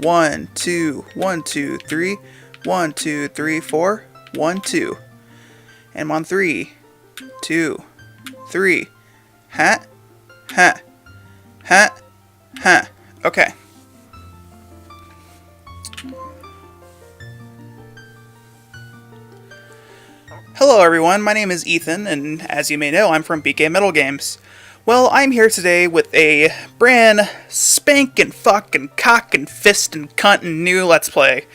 1, 2, 1, 2, 3, 1, 2, 3, 4, 1, 2. And I'm on 3, 2, 3. Ha, ha, ha, ha. Okay. Hello everyone, my name is Ethan, and as you may know, I'm from BK Metal Games. Well, I'm here today with a brand spankin' fucking cock and fist and cunt and new Let's Play.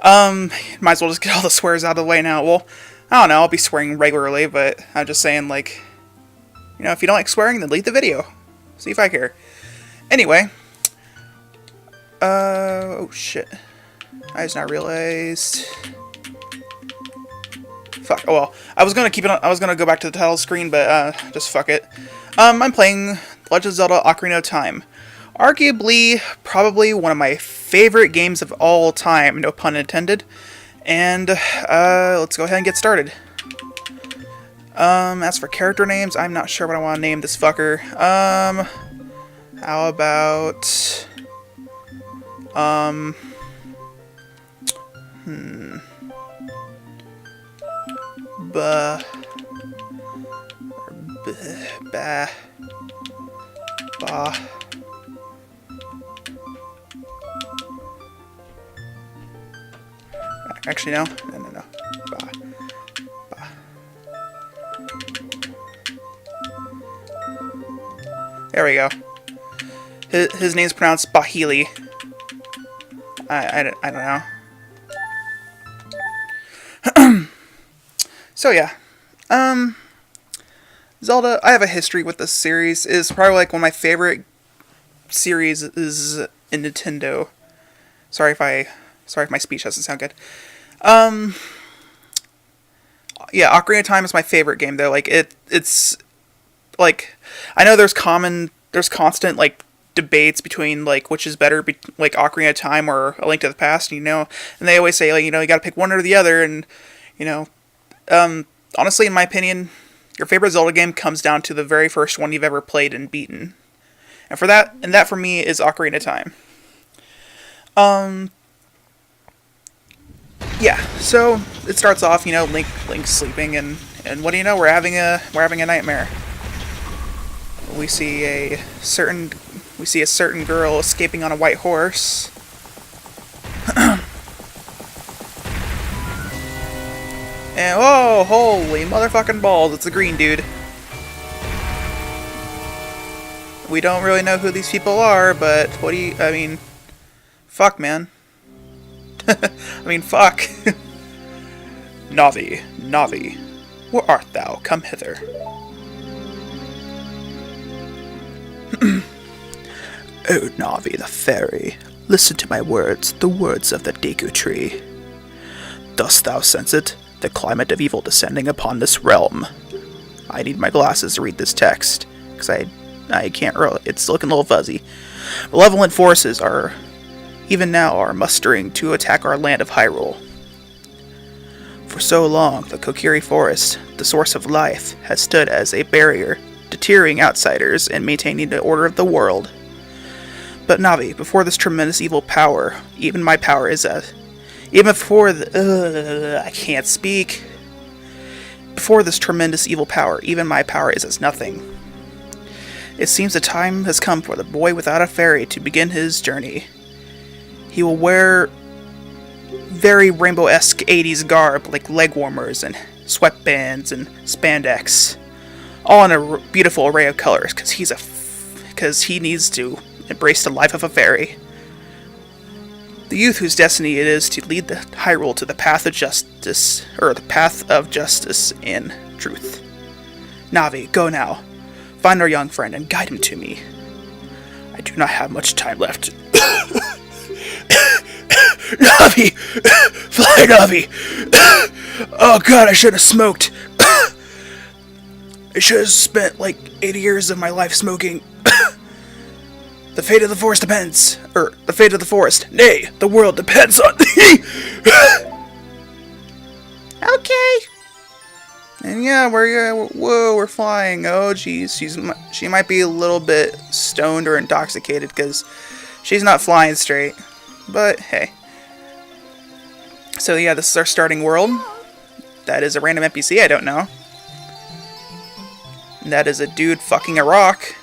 Might as well just get all the swears out of the way now. Well, I don't know, I'll be swearing regularly, but I'm just saying, like, you know, if you don't like swearing, then leave the video. See if I care. Anyway. Oh shit. I just not realized... Fuck, oh well. I was gonna keep it on, I was gonna go back to the title screen, but, just fuck it. I'm playing Legend of Zelda Ocarina of Time. Arguably, probably one of my favorite games of all time, no pun intended. And, let's go ahead and get started. As for character names, I'm not sure what I want to name this fucker. How about... Ba... Ba... Ba... Actually, no. No. Ba... Ba... There we go. His name's pronounced Bahili. I don't know. So yeah, Zelda, I have a history with this series. It's probably like one of my favorite series is in Nintendo. Sorry if my speech doesn't sound good. Yeah, Ocarina of Time is my favorite game though. Like it's like, I know there's constant like debates between like which is better, like Ocarina of Time or A Link to the Past, you know, and they always say, like, you know, you gotta pick one or the other, and you know, honestly, in my opinion, your favorite Zelda game comes down to the very first one you've ever played and beaten. And that for me is Ocarina of Time. Yeah, so it starts off, you know, Link's sleeping, and what do you know, we're having a nightmare. We see a certain girl escaping on a white horse. And, oh, holy motherfucking balls, it's a green dude. We don't really know who these people are, but I mean, fuck, man. I mean, fuck. Navi, where art thou? Come hither. Oh, Navi the fairy, listen to my words, the words of the Deku Tree. Dost thou sense it? The climate of evil descending upon this realm. I need my glasses to read this text, because I can't really, it's looking a little fuzzy. Malevolent forces are mustering to attack our land of Hyrule. For so long, the Kokiri Forest, the source of life, has stood as a barrier, deterring outsiders and maintaining the order of the world. But Navi, before this tremendous evil power, even my power is as... Even before I can't speak. Before this tremendous evil power, even my power is as nothing. It seems the time has come for the boy without a fairy to begin his journey. He will wear very rainbow-esque 80s garb, like leg warmers and sweatbands and spandex, all in a beautiful array of colors, because he needs to embrace the life of a fairy. The youth whose destiny it is to lead the Hyrule to the path of justice, and truth. Navi, go now. Find our young friend and guide him to me. I do not have much time left. Navi! Fly, Navi! Oh god, I should have smoked. I should have spent like 80 years of my life smoking. The fate of the forest depends. The fate of the forest. Nay, the world depends on thee! Okay. And yeah, we're flying. Oh, geez. She might be a little bit stoned or intoxicated, because she's not flying straight. But hey. So yeah, this is our starting world. That is a random NPC I don't know. And that is a dude fucking a rock.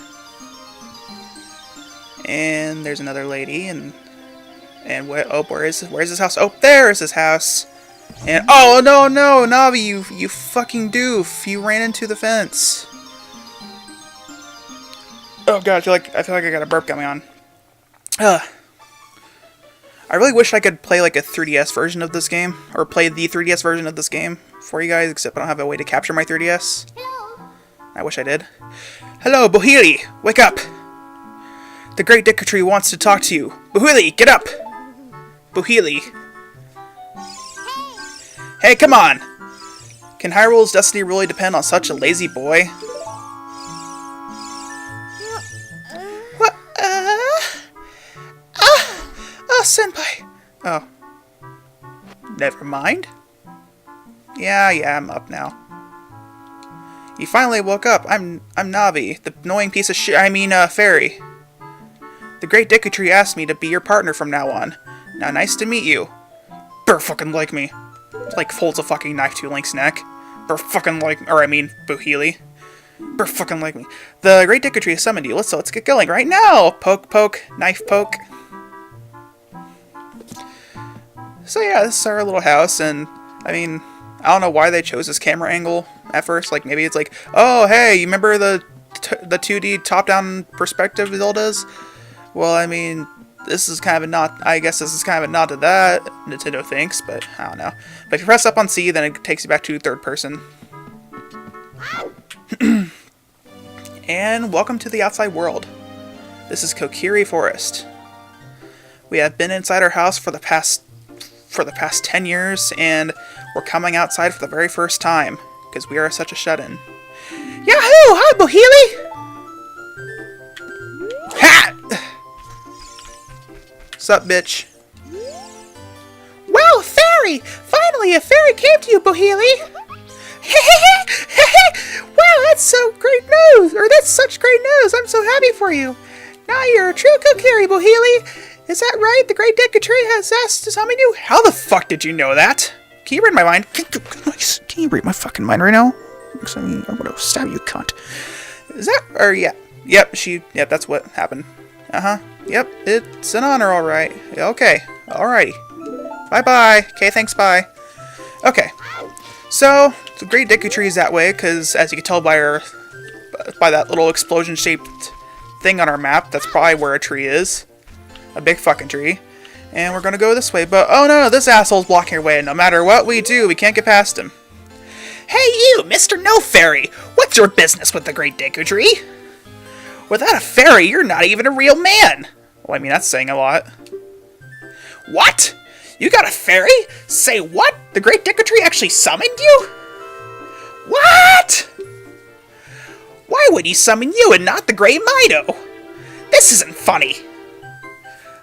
And there's another lady, and where is his house? Oh, there is his house. And oh no, Navi, you fucking doof! You ran into the fence. Oh god, I feel like I got a burp coming on. Ugh. I really wish I could play like a 3DS version of this game, or play the 3DS version of this game for you guys, except I don't have a way to capture my 3DS. I wish I did. Hello, Bohili! Wake up! The Great Deku Tree wants to talk to you. Bohili, get up! Bohili. Hey, come on! Can Hyrule's destiny really depend on such a lazy boy? What? Senpai! Oh. Never mind. Yeah, I'm up now. You finally woke up. I'm Navi, the annoying piece of shit. Fairy. The Great Deku Tree asked me to be your partner from now on. Now, nice to meet you. Burr fucking like me. Like, folds a fucking knife to Link's neck. Burr fucking like, Bohili. Burr fucking like me. The Great Deku Tree has summoned you. Let's get going right now. Poke, poke, knife poke. So yeah, this is our little house, and I don't know why they chose this camera angle at first. Like, maybe it's like, oh hey, you remember the 2D top-down perspective Zeldas? Well, this is kind of a nod. I guess this is kind of a nod to that. Nintendo thinks, but I don't know. But if you press up on C, then it takes you back to third person. And welcome to the outside world. This is Kokiri Forest. We have been inside our house for the past 10 years, and we're coming outside for the very first time, because we are such a shut-in. Yahoo! Hi, Bohili! Ha! Sup, bitch? Wow, fairy! Finally, a fairy came to you, Bohili! Wow, that's so great news! Or that's such great news! I'm so happy for you! Now you're a true Kokiri, Bohili! Is that right? The Great Deku Tree has asked to summon you? How the fuck did you know that? Can you read my mind? Can you read my fucking mind right now? I'm gonna stab you, cunt. Is that... or yeah. Yep, that's what happened. Uh-huh. Yep, it's an honor, alright. Okay, alrighty. Bye-bye. Okay, thanks, bye. Okay. So, the Great Deku Tree is that way, because as you can tell by that little explosion-shaped thing on our map, that's probably where a tree is. A big fucking tree. And we're gonna go this way, but oh no, this asshole's blocking our way, and no matter what we do, we can't get past him. Hey you, Mr. No Fairy! What's your business with the Great Deku Tree? Without a fairy, you're not even a real man! Well, that's saying a lot. What? You got a fairy? Say what? The Great Deku Tree actually summoned you? What? Why would he summon you and not the Great Mido? This isn't funny.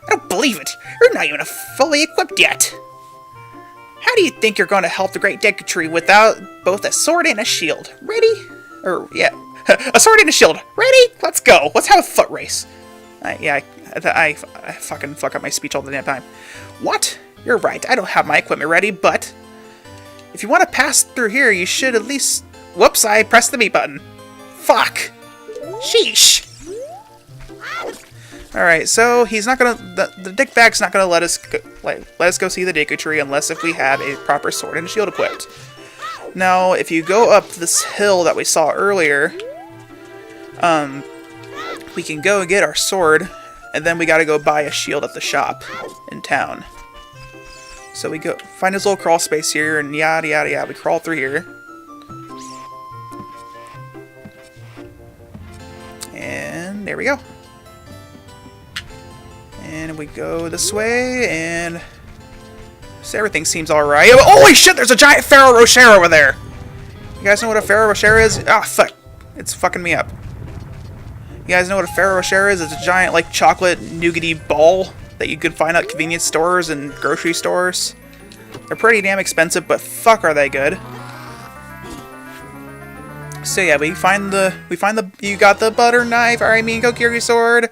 I don't believe it. You're not even fully equipped yet. How do you think you're going to help the Great Deku Tree without both a sword and a shield? Ready? A sword and a shield. Ready? Let's go. Let's have a foot race. I fucking fuck up my speech all the damn time. What? You're right. I don't have my equipment ready, but if you want to pass through here, you should at least... Whoops, I pressed the B button. Fuck. Sheesh. Alright, so he's not gonna... The dickbag's not gonna let us go see the Deku Tree unless if we have a proper sword and shield equipped. Now, if you go up this hill that we saw earlier, we can go and get our sword, and then we gotta go buy a shield at the shop in town. So we go find this little crawl space here, and yada yada yada. We crawl through here. And there we go. And we go this way, and so everything seems alright. Holy shit, there's a giant Ferrero Rocher over there! You guys know what a Ferrero Rocher is? Ah, fuck. It's fucking me up. You guys know what a Ferrero Rocher is? It's a giant, like, chocolate nougaty ball that you could find at convenience stores and grocery stores. They're pretty damn expensive, but fuck are they good. So yeah, you got the butter knife, Kokiri sword.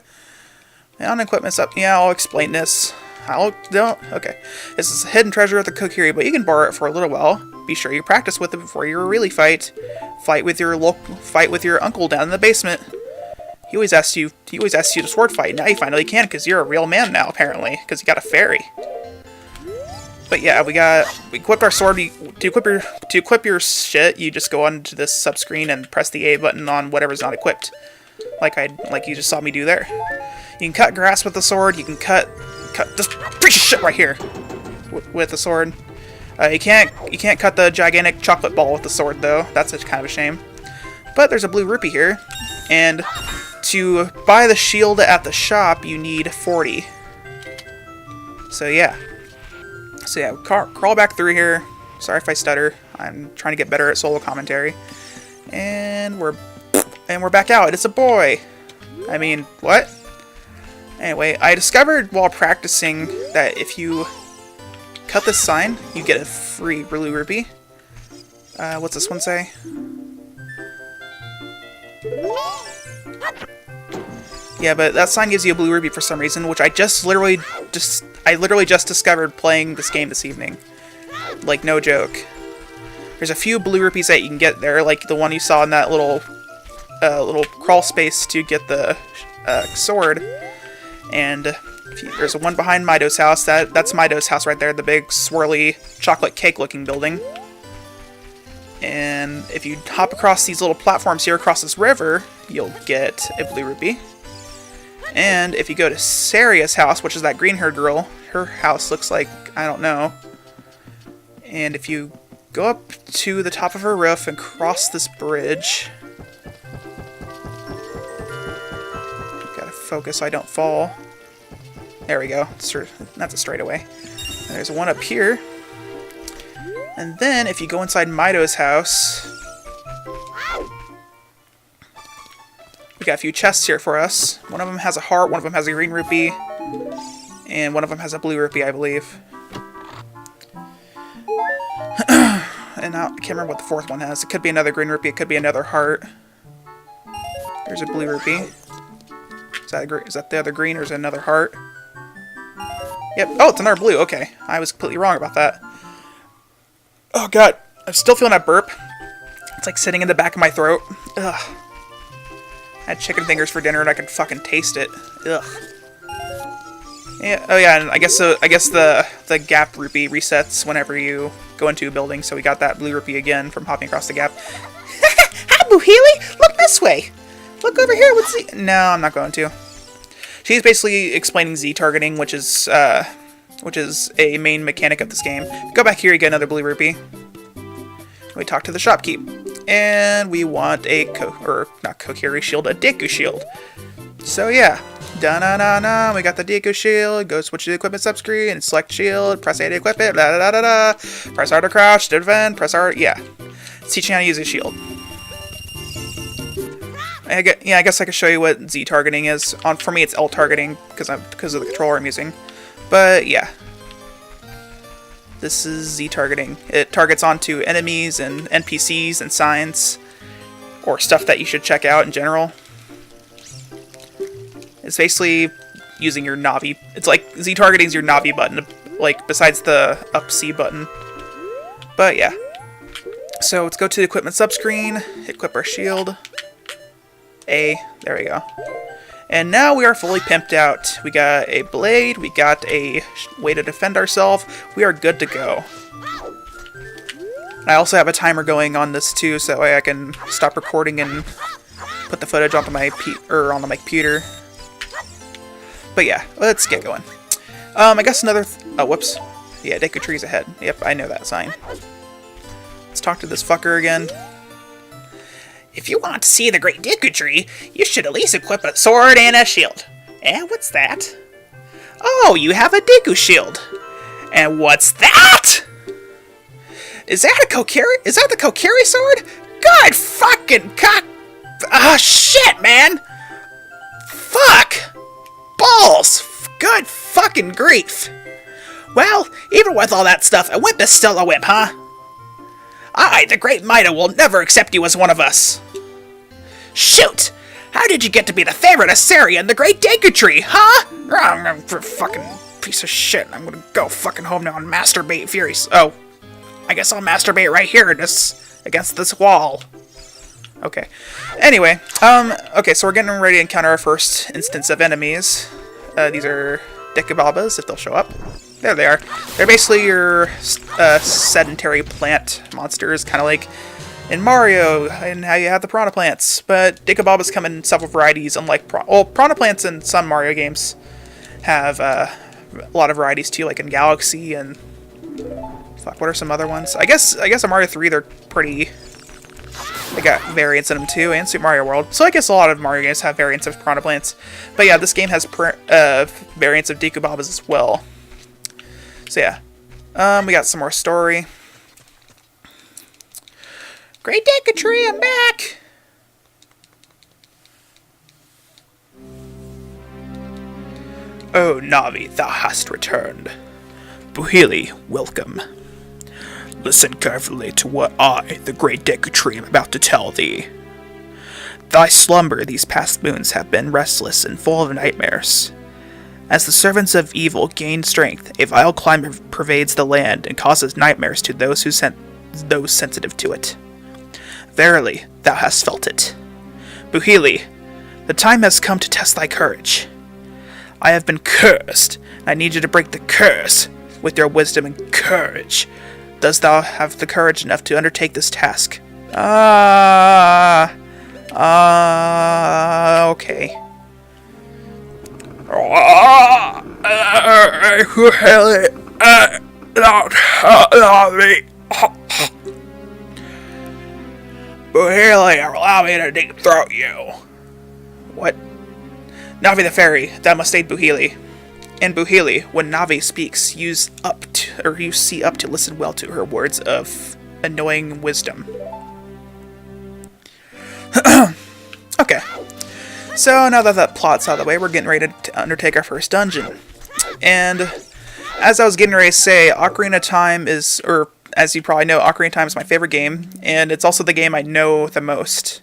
On equipment's up. Yeah, I'll explain this. Okay. This is a hidden treasure of the Kokiri, but you can borrow it for a little while. Be sure you practice with it before you really fight. Fight with your uncle down in the basement. He always asks you to sword fight. Now you finally can, because you're a real man now, apparently, because you got a fairy. But yeah, we equipped our sword. To equip your shit, you just go onto this sub-screen and press the A button on whatever's not equipped, like you just saw me do there. You can cut grass with the sword. You can cut this piece of shit right here with the sword. You can't cut the gigantic chocolate ball with the sword though. That's kind of a shame. But there's a blue rupee here, and to buy the shield at the shop, you need 40. So yeah, crawl back through here. Sorry if I stutter. I'm trying to get better at solo commentary. And we're back out. It's a boy. I mean, what? Anyway, I discovered while practicing that if you cut this sign, you get a free blue rupee. What's this one say? Yeah, but that sign gives you a blue rupee for some reason, which I literally just discovered playing this game this evening. Like, no joke. There's a few blue rupees that you can get there, like the one you saw in that little crawl space to get the sword. And there's one behind Mido's house. That's Mido's house right there, the big swirly chocolate cake looking building. And if you hop across these little platforms here across this river, you'll get a blue rupee. And if you go to Saria's house, which is that green-haired girl, her house looks like, I don't know. And if you go up to the top of her roof and cross this bridge, gotta focus so I don't fall. There we go. That's a straightaway. And there's one up here. And then if you go inside Mido's house, we got a few chests here for us. One of them has a heart, one of them has a green rupee, and one of them has a blue rupee, I believe. And I can't remember what the fourth one has. It could be another green rupee, it could be another heart. There's a blue rupee. Is that the other green, or is it another heart? Yep. Oh, it's another blue. Okay. I was completely wrong about that. Oh, God. I'm still feeling that burp. It's like sitting in the back of my throat. Ugh. I had chicken fingers for dinner and I could fucking taste it. Ugh. Yeah. Oh, yeah. And I guess the gap rupee resets whenever you go into a building. So we got that blue rupee again from hopping across the gap. Hi, Booheely! Look this way! Look over here! What's Z? No, I'm not going to. She's basically explaining Z targeting, which is a main mechanic of this game. Go back here, you get another blue rupee. We talk to the shopkeep, and we want a not Kokiri shield, a Deku shield. So yeah, da-na-na-na, we got the Deku shield. Go switch to the equipment subscreen and select shield. Press A to equip it. Da-da-da-da-da. Press R to crouch, to defend. Press R. Yeah, it's teaching how to use a shield. I guess I could show you what Z targeting is. For me, it's L targeting because of the controller I'm using. But yeah, this is Z targeting. It targets onto enemies and NPCs and signs, or stuff that you should check out in general. It's basically using your Navi. It's like Z targeting is your Navi button, like besides the up C button. But yeah, so let's go to the equipment subscreen, equip our shield. A, there we go. And now we are fully pimped out. We got a blade, we got a way to defend ourselves. We are good to go. I also have a timer going on this too, so that way I can stop recording and put the footage onto my computer. But yeah, let's get going. I guess another. Oh, whoops. Yeah, Deku Tree's ahead. Yep, I know that sign. Let's talk to this fucker again. If you want to see the Great Deku Tree, you should at least equip a sword and a shield. And what's that? Oh, you have a Deku shield. And what's that? Is that a Kokiri? Is that the Kokiri sword? God fucking cock. Ah, shit, man. Fuck. Balls. Good fucking grief. Well, even with all that stuff, a whip is still a whip, huh? I, the Great Mido, will never accept you as one of us. Shoot! How did you get to be the favorite of Saria and the Great Deku Tree, huh? For fucking piece of shit. I'm gonna go fucking home now and masturbate furious. Oh, I guess I'll masturbate right here against this wall. Okay. Anyway, okay, so we're getting ready to encounter our first instance of enemies. These are Dekababas, if they'll show up. There they are. They're basically your sedentary plant monsters, kind of like in Mario and how you have the piranha plants. But Dekababas come in several varieties, unlike piranha plants in some Mario games have a lot of varieties too, like in Galaxy and fuck, what are some other ones? I guess in Mario 3 they're pretty. They got variants in them too, and Super Mario World. So I guess a lot of Mario games have variants of piranha plants. But yeah, this game has variants of Dekababas as well. So yeah, we got some more story. Great Deku Tree, I'm back! Oh, Navi, thou hast returned. Buhili, welcome. Listen carefully to what I, the Great Deku Tree, am about to tell thee. Thy slumber these past moons have been restless and full of nightmares. As the servants of evil gain strength, a vile climate pervades the land and causes nightmares to those those sensitive to it. Verily, thou hast felt it. Buhili, the time has come to test thy courage. I have been cursed, and I need you to break the curse with your wisdom and courage. Dost thou have the courage enough to undertake this task? Okay. Buhili, allow me to deep throat you. What? Navi the Fairy, thou must aid Buhili. And Buhili, when Navi speaks, you see up to listen well to her words of annoying wisdom. Okay. So now that that plot's out of the way, we're getting ready to undertake our first dungeon. And as I was getting ready to say, Ocarina of Time is, or as you probably know, Ocarina of Time is my favorite game, and it's also the game I know the most.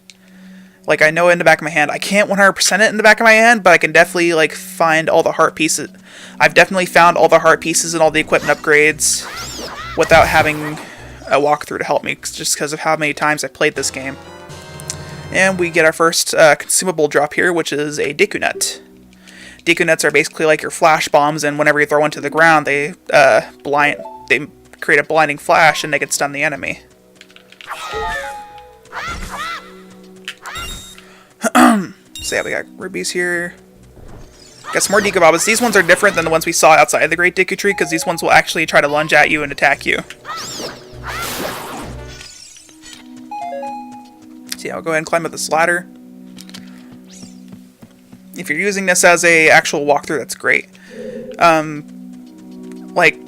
Like, I know it in the back of my hand. I can't 100% it in the back of my hand, but I can definitely, like, find all the heart pieces. I've definitely found all the heart pieces and all the equipment upgrades without having a walkthrough to help me, just because of how many times I played this game. And we get our first consumable drop here, which is a Deku Nut. Deku Nuts are basically like your flash bombs, and whenever you throw one to the ground, they create a blinding flash, and they can stun the enemy. So yeah, we got rubies here. Got some more Dekababas. These ones are different than the ones we saw outside the Great Deku Tree, because these ones will actually try to lunge at you and attack you. So yeah, I'll go ahead and climb up this ladder. If you're using this as a actual walkthrough, that's great.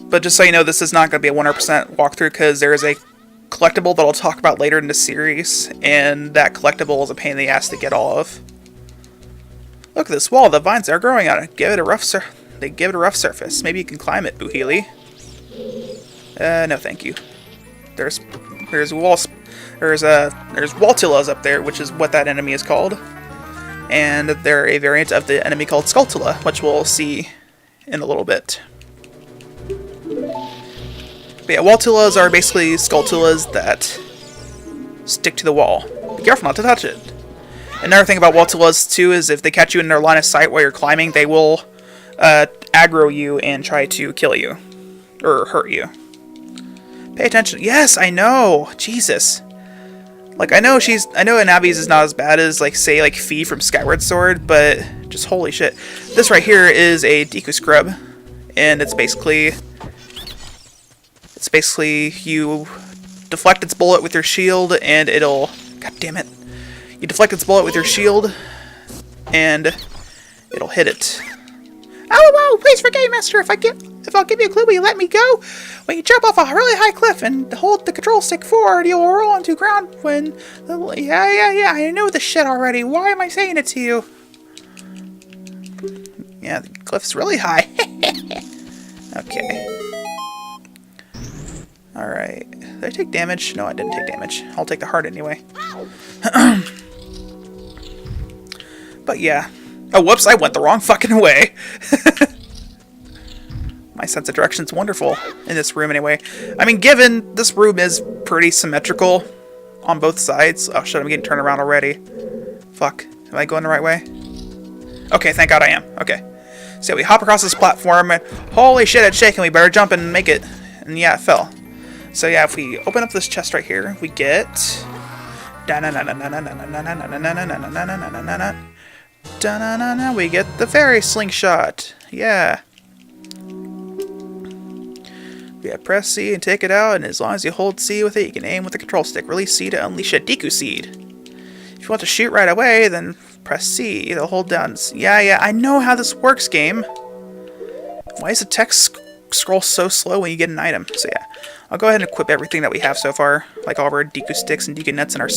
But just so you know, this is not going to be a 100% walkthrough, because there is a collectible that I'll talk about later in the series, and that collectible is a pain in the ass to get all of. Look at this wall, the vines are growing on it. Give it a rough surface. Maybe you can climb it, Buhili. No thank you. There's Waltillas up there, which is what that enemy is called. And they're a variant of the enemy called Skulltula, which we'll see in a little bit. But yeah, Waltillas are basically Skulltulas that stick to the wall. Be careful not to touch it. Another thing about Waltillas too is if they catch you in their line of sight while you're climbing, they will aggro you and try to kill you. Or hurt you. Pay attention. Yes, I know! Jesus. Like, I know Navi's is not as bad as, like, say, like, Fi from Skyward Sword, but just holy shit. This right here is a Deku Scrub, and it's basically you deflect its bullet with your shield, and it'll... God damn it. You deflect its bullet with your shield, and it'll hit it. Oh, please forgive me, Master. If I'll give you a clue, will you let me go? When you jump off a really high cliff and hold the control stick forward, you'll roll onto ground when... Yeah, I know this shit already. Why am I saying it to you? Yeah, the cliff's really high. Okay. Alright. Did I take damage? No, I didn't take damage. I'll take the heart anyway. But yeah. Oh, whoops, I went the wrong fucking way. sense of direction is wonderful in this room anyway. I mean, given this room is pretty symmetrical on both sides. Oh shit, I'm getting turned around already. Fuck. Am I going the right way? Okay, thank God I am. Okay. So we hop across this platform and holy shit, it's shaking. We better jump and make it. And yeah, it fell. So yeah, if we open up this chest right here, we get we get the fairy slingshot. Yeah. Yeah, press C and take it out, and as long as you hold C with it, you can aim with the control stick. Release C to unleash a Deku Seed. If you want to shoot right away, then press C. It'll hold down. Yeah, I know how this works, game. Why is the text scroll so slow when you get an item? So yeah, I'll go ahead and equip everything that we have so far, like all of our Deku Sticks and Deku Nuts and our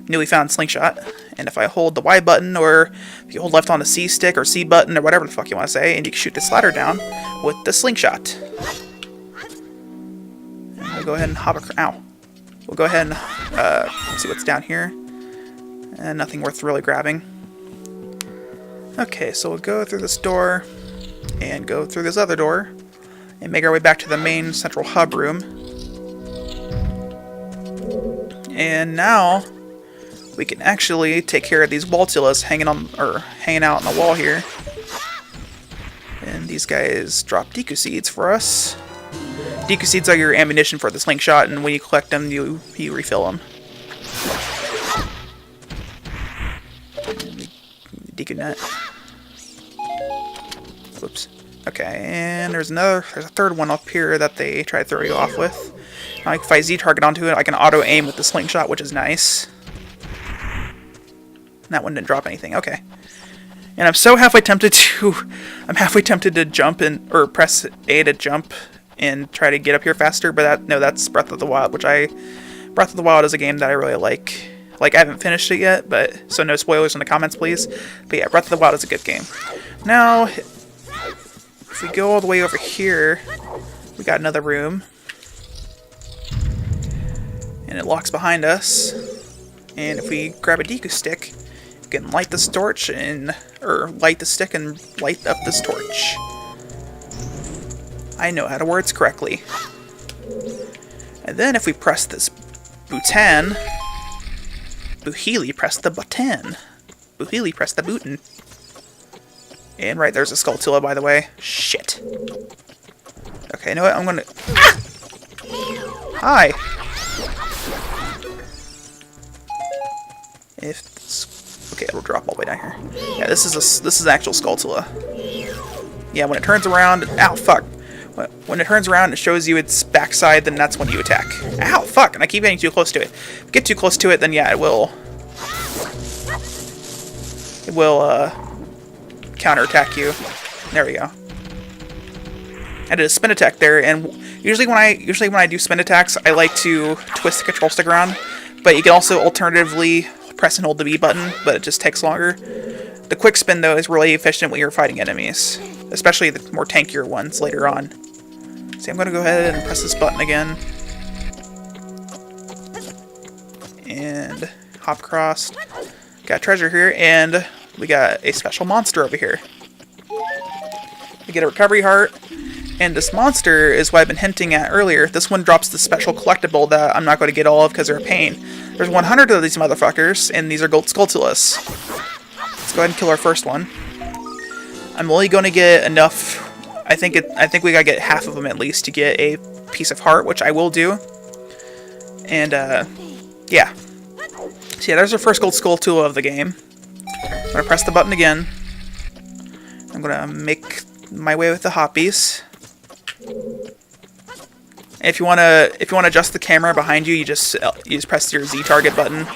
newly found slingshot. And if I hold the Y button, or if you hold left on the C stick or C button or whatever the fuck you want to say, and you can shoot this ladder down with the slingshot. And we'll go ahead and hop across. Ow. We'll go ahead and see what's down here. And nothing worth really grabbing. Okay, so we'll go through this door and go through this other door and make our way back to the main central hub room. And now we can actually take care of these Waltillas hanging out on the wall here. And these guys drop Deku Seeds for us. Deku Seeds are your ammunition for the slingshot, and when you collect them, you refill them. Deku Nut. Whoops. Okay, and there's a third one up here that they try to throw you off with. Now, if I Z-target onto it, I can auto-aim with the slingshot, which is nice. That one didn't drop anything. Okay. And I'm halfway tempted to jump or press A to jump and try to get up here faster, but that's Breath of the Wild, Breath of the Wild is a game that I really like. Like, I haven't finished it yet, so no spoilers in the comments, please. But yeah, Breath of the Wild is a good game. Now, if we go all the way over here, we got another room. And it locks behind us. And if we grab a Deku Stick, we can light this torch light the stick and light up this torch. I know how to words correctly. And then if we press this button, Buheeli press the button. Buheeli press the button. And right, there's a Skulltula, by the way. Shit. Okay, you know what? I'm gonna... Ah! Hi! Okay, it'll drop all the way down here. Yeah, this is an actual Skulltula. Yeah, when it turns around... Ow, fuck. When it turns around, it shows you its backside, then that's when you attack. Ow, fuck, and I keep getting too close to it. If you get too close to it, then yeah, it will counterattack you. There we go. I did a spin attack there, and usually when I do spin attacks, I like to twist the control stick around, but you can also alternatively press and hold the B button, but it just takes longer. The quick spin, though, is really efficient when you're fighting enemies, especially the more tankier ones later on. See, I'm going to go ahead and press this button again. And hop across. Got treasure here, and we got a special monster over here. We get a recovery heart, and this monster is what I've been hinting at earlier. This one drops the special collectible that I'm not going to get all of because they're a pain. There's 100 of these motherfuckers, and these are gold Skulltulas. Let's go ahead and kill our first one. I'm only going to get enough. I think we gotta get half of them at least to get a piece of heart, which I will do. And yeah. So yeah, there's our first gold Skulltula of the game. I'm gonna press the button again. I'm gonna make my way with the hoppies. And if you wanna adjust the camera behind you, you just press your Z target button.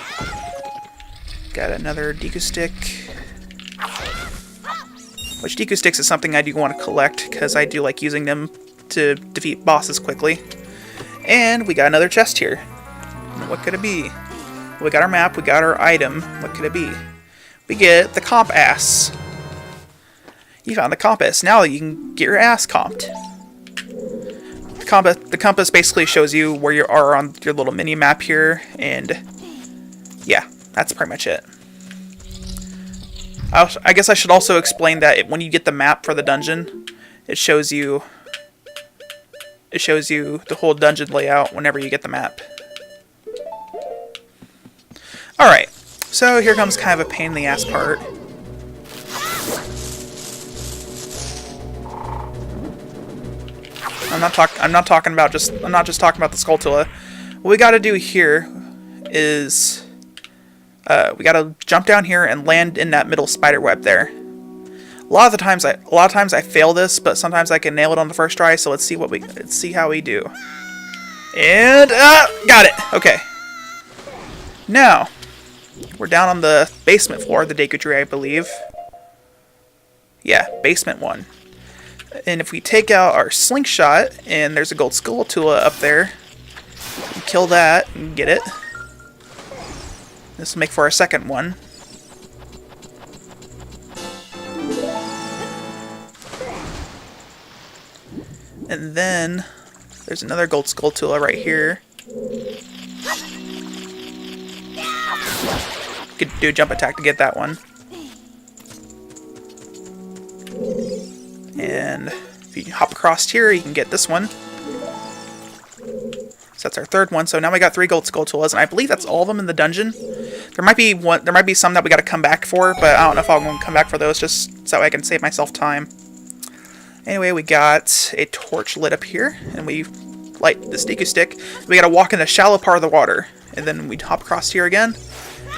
Got another Deku Stick. Which Deku Sticks is something I do want to collect, because I do like using them to defeat bosses quickly. And we got another chest here. What could it be? Well, we got our map, we got our item. What could it be? We get the comp ass. You found the compass. Now you can get your ass comped. The compass basically shows you where you are on your little mini map here, and yeah, that's pretty much it. I guess I should also explain that when you get the map for the dungeon, it shows you it shows you the whole dungeon layout whenever you get the map. Alright, so here comes kind of a pain in the ass part. I'm not just talking about the Skulltula. What we gotta do here is we gotta jump down here and land in that middle spider web there. A lot of times I fail this, but sometimes I can nail it on the first try. So let's see how we do. And got it. Okay. Now we're down on the basement floor of the Deku Tree, I believe. Yeah, basement 1. And if we take out our slingshot, and there's a gold Skulltula up there, we kill that and get it. This will make for our second one. And then there's another gold Skulltula right here. Could do a jump attack to get that one. And if you hop across here, you can get this one. So that's our third one. So now we got 3 gold Skulltulas, and I believe that's all of them in the dungeon. There might be some that we got to come back for, but I don't know if I'm going to come back for those, just so I can save myself time. Anyway, we got a torch lit up here, and we light this Deku stick. We got to walk in the shallow part of the water, and then we hop across here again,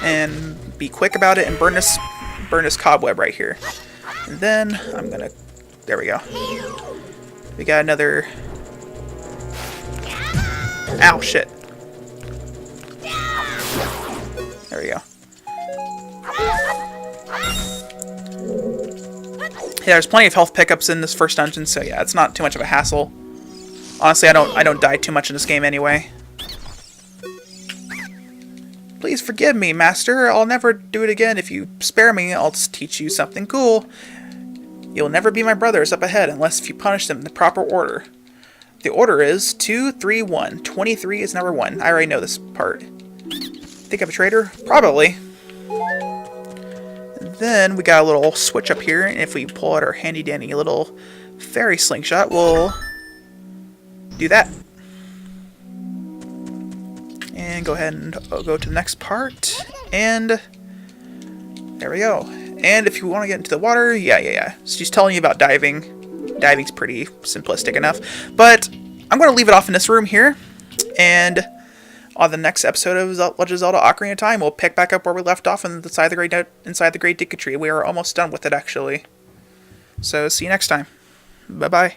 and be quick about it, and burn this cobweb right here. And then I'm gonna. There we go. We got another. Ow, shit. There we go. Yeah, there's plenty of health pickups in this first dungeon, so yeah, it's not too much of a hassle. Honestly, I don't die too much in this game anyway. Please forgive me, Master. I'll never do it again. If you spare me, I'll teach you something cool. You'll never be my brothers up ahead unless if you punish them in the proper order. The order is 2, 3, 1. 23 is number 1. I already know this part. Think I'm a traitor? Probably. And then we got a little switch up here, and if we pull out our handy dandy little fairy slingshot, we'll do that. And go ahead and go to the next part, and there we go. And if you want to get into the water, yeah. So she's telling you about diving. Diving's pretty simplistic enough, but I'm going to leave it off in this room here, and on the next episode of Legend of Zelda Ocarina of Time, we'll pick back up where we left off inside the Great Deku Tree. We are almost done with it, actually. So, see you next time. Bye-bye.